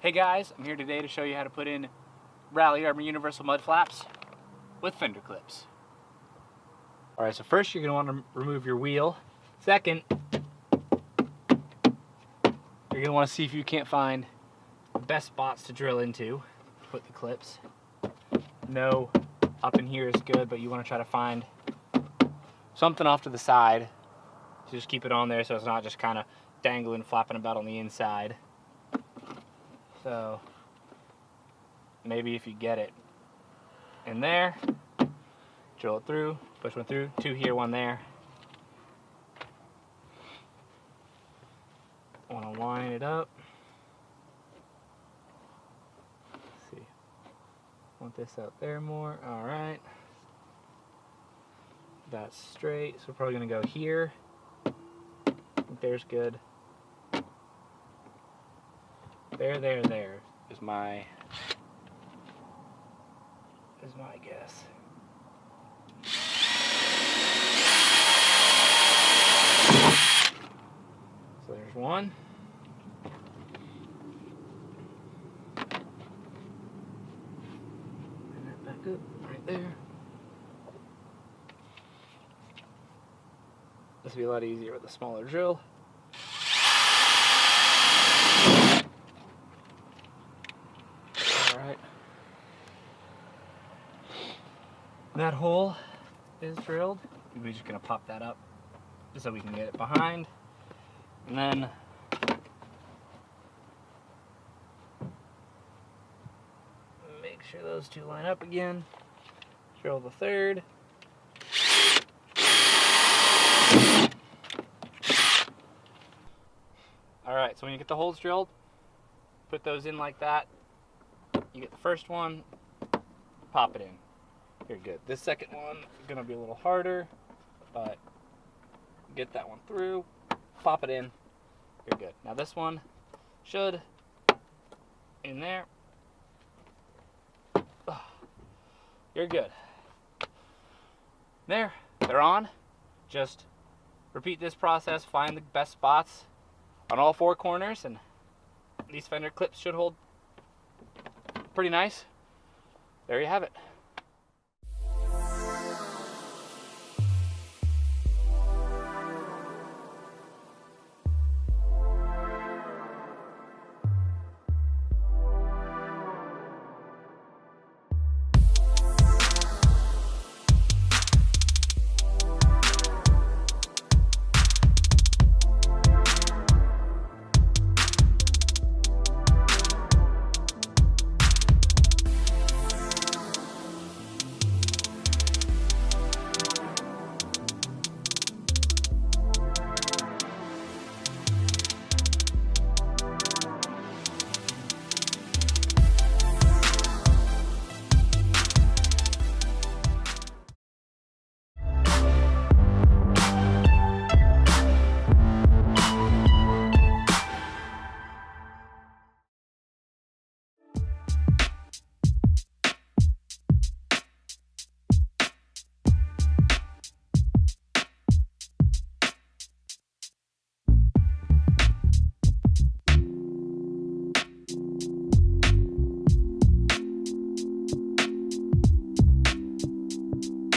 Hey guys, I'm here today to show you how to put in Rally Arbor Universal mud flaps with fender clips. Alright, so first you're going to want to remove your wheel. Second, you're going to want to see if you can't find the best spots to drill into to put the clips. No, up in here is good, but you want to try to find something off to the side to just keep it on there so it's not just kind of dangling, flapping about on the inside. So maybe if you get it in there, drill it through, push one through, two here, one there. Want to line it up. Let's see. Want this out there more. All right. That's straight. So we're probably going to go here. I think there's good. There is my guess. So there's one. And that back up right there. This will be a lot easier with a smaller drill. Alright. That hole is drilled. We're just going to pop that up just so we can get it behind. And then make sure those two line up again. Drill the third. Alright, so when you get the holes drilled, put those in like that. You get the first one, pop it in. You're good. This second one is going to be a little harder, but get that one through, pop it in, you're good. Now this one should, in there, you're good. There, they're on. Just repeat this process, find the best spots on all four corners, and these fender clips should hold pretty nice. There you have it.